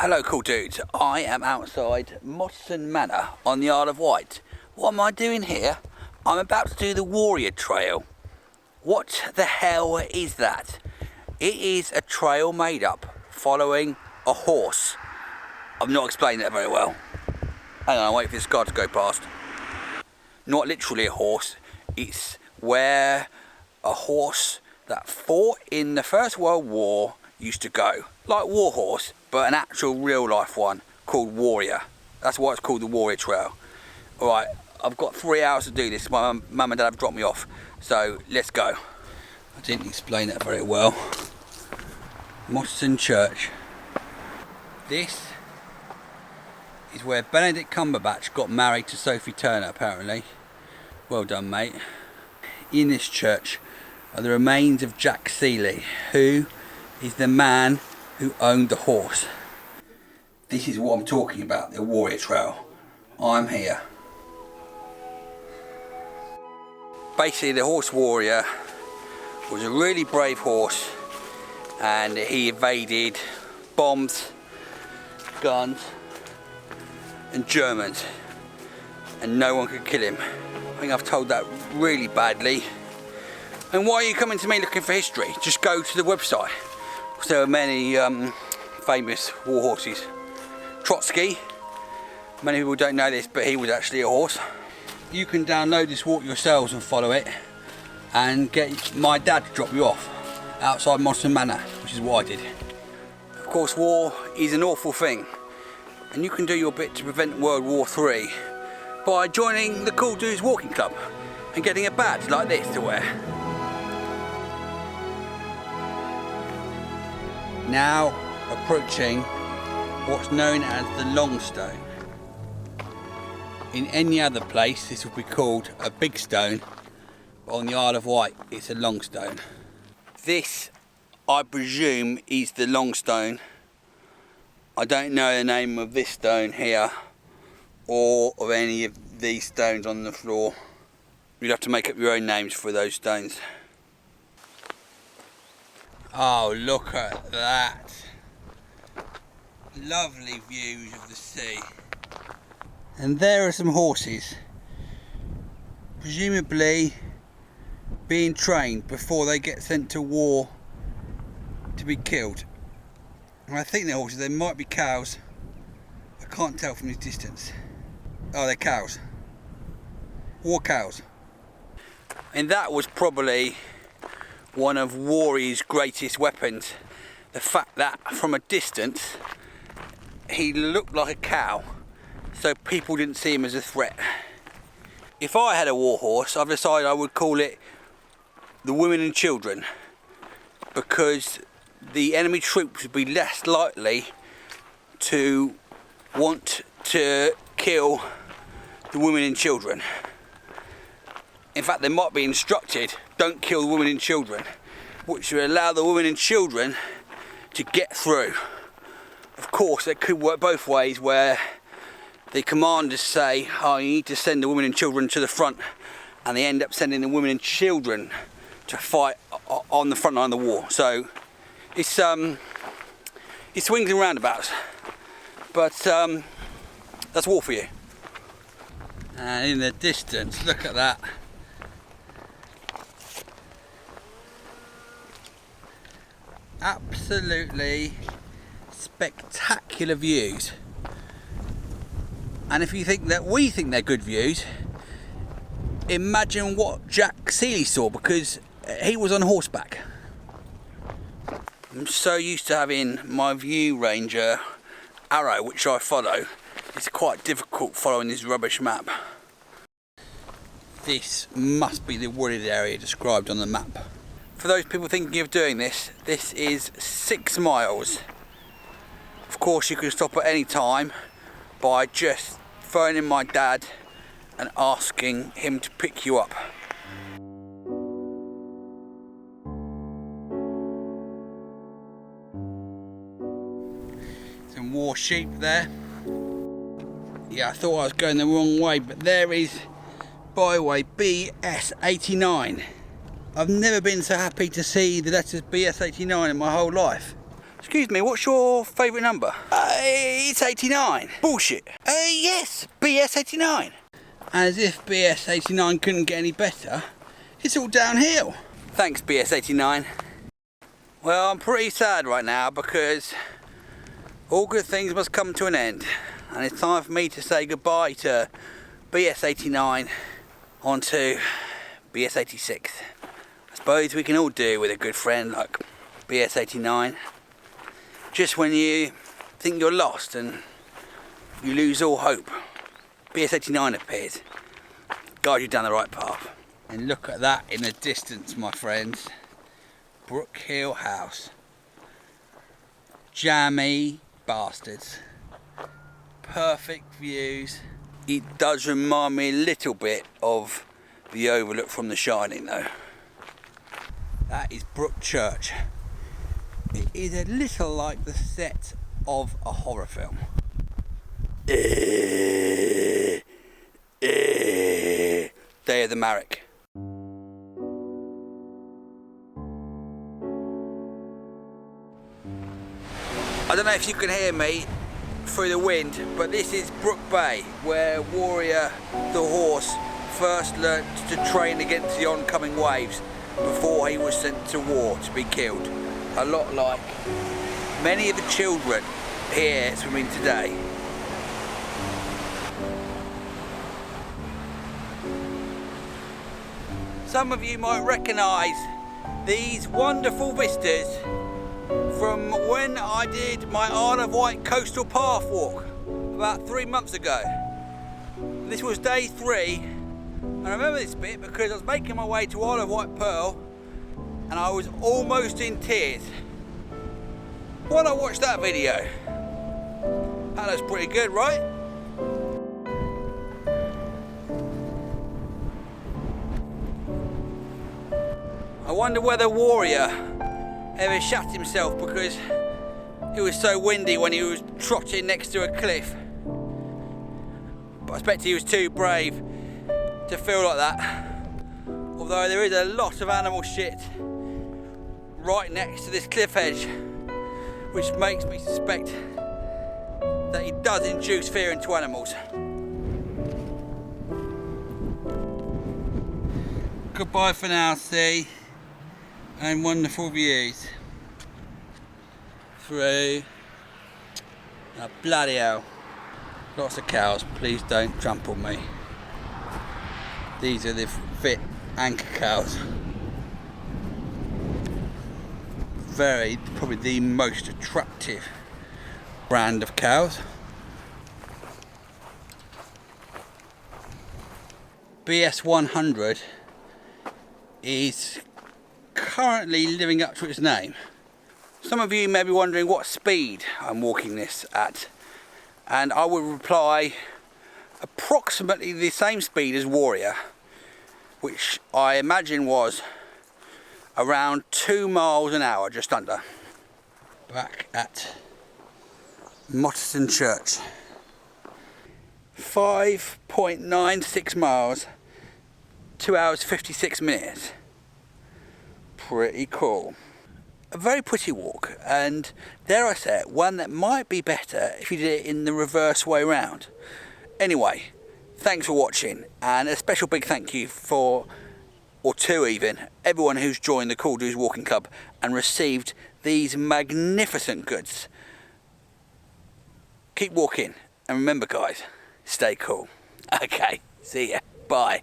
Hello cool dudes, I am outside Mottistone Manor on the Isle of Wight. What am I doing here? I'm about to do the Warrior Trail. What the hell is that? It is a trail made up following a horse. I've not explained that very well. Hang on, I'll wait for this guy to go past. Not literally a horse, it's where a horse that fought in the First World War used to go. Like War Horse, but an actual real life one called Warrior. That's why it's called the Warrior Trail. Alright, I've got 3 hours to do this. My mum and dad have dropped me off, so let's go. I didn't explain that very well. Mottistone Church. This is where Benedict Cumberbatch got married to Sophie Turner, apparently. Well done, mate. In this church are the remains of Jack Seeley, who is the man who owned the horse. This is what I'm talking about, the Warrior Trail. I'm here. Basically, the horse Warrior was a really brave horse, and he evaded bombs, guns and Germans, and no one could kill him. I think I've told that really badly. And why are you coming to me looking for history? Just go to the website. There are many famous war horses. Trotsky, many people don't know this, but he was actually a horse. You can download this walk yourselves and follow it, and get my dad to drop you off outside Mottistone Manor, which is what I did. Of course, war is an awful thing, and you can do your bit to prevent World War III by joining the Cool Dudes Walking Club and getting a badge like this to wear. Now approaching what's known as the Longstone. In any other place this would be called a big stone, but on the Isle of Wight it's a Longstone. This, I presume, is the Longstone. I don't know the name of this stone here or of any of these stones on the floor. You'd have to make up your own names for those stones. Oh, look at that. Lovely views of the sea. And there are some horses, presumably being trained before they get sent to war to be killed. And I think they're horses, they might be cows. I can't tell from this distance. Oh, they're cows. War cows. And that was probably one of Warrior's greatest weapons. The fact that from a distance he looked like a cow, so people didn't see him as a threat. If I had a war horse, I've decided I would call it the Women and Children, because the enemy troops would be less likely to want to kill the women and children. In fact, they might be instructed, don't kill the women and children, which will allow the women and children to get through. Of course, it could work both ways, where the commanders say, oh, you need to send the women and children to the front, and they end up sending the women and children to fight on the front line of the war. So it swings and roundabouts, but that's war for you. And in the distance, look at that. Absolutely spectacular views. And if you think that we think they're good views, imagine what Jack Seeley saw, because he was on horseback. I'm so used to having my View Ranger arrow, which I follow. It's quite difficult following this rubbish map. This must be the wooded area described on the map. For those people thinking of doing this, this is 6 miles. Of course, you can stop at any time by just phoning my dad and asking him to pick you up. Some war sheep there. Yeah, I thought I was going the wrong way, but there is byway BS89. I've never been so happy to see the letters BS89 in my whole life. Excuse me, what's your favourite number? It's 89. Bullshit. Yes, BS 89. As if BS 89 couldn't get any better, it's all downhill. Thanks, BS 89. Well, I'm pretty sad right now because all good things must come to an end, and it's time for me to say goodbye to BS 89 onto BS 86. I suppose we can all do with a good friend like BS 89. Just when you think you're lost and you lose all hope, BS 89 appears, guide you down the right path. And look at that in the distance, my friends. Brook Hill House. Jammy bastards. Perfect views. It does remind me a little bit of the overlook from The Shining though. That is Brook Church. It is a little like the set of a horror film. Day of the Marrick. I don't know if you can hear me through the wind, but this is Brooke Bay, where Warrior the horse first learnt to train against the oncoming waves before he was sent to war to be killed. A lot like many of the children here swimming today. Some of you might recognise these wonderful vistas from when I did my Isle of Wight coastal path walk about 3 months ago. This was day 3, and I remember this bit because I was making my way to Isle of Wight Pearl and I was almost in tears. Why not watch that video? That looks pretty good, right? I wonder whether Warrior ever shat himself because it was so windy when he was trotting next to a cliff. But I expect he was too brave to feel like that. Although there is a lot of animal shit right next to this cliff edge, which makes me suspect that he does induce fear into animals. Goodbye for now, sea, and wonderful views through. Oh, bloody hell. Lots of cows, please don't trample me. These are the fit anchor cows. Probably the most attractive brand of cows. BS 100 is currently living up to its name. Some of you may be wondering what speed I'm walking this at, and I would reply approximately the same speed as Warrior, which I imagine was around 2 miles an hour, just under. Back at Mottistone Church. 5.96 miles, 2 hours 56 minutes. Pretty cool. A very pretty walk, and dare I say it, one that might be better if you did it in the reverse way round. Anyway, thanks for watching, and a special big thank you to everyone who's joined the Cool Dudes Walking Club and received these magnificent goods. Keep walking, and remember guys, stay cool. Okay, see ya, bye.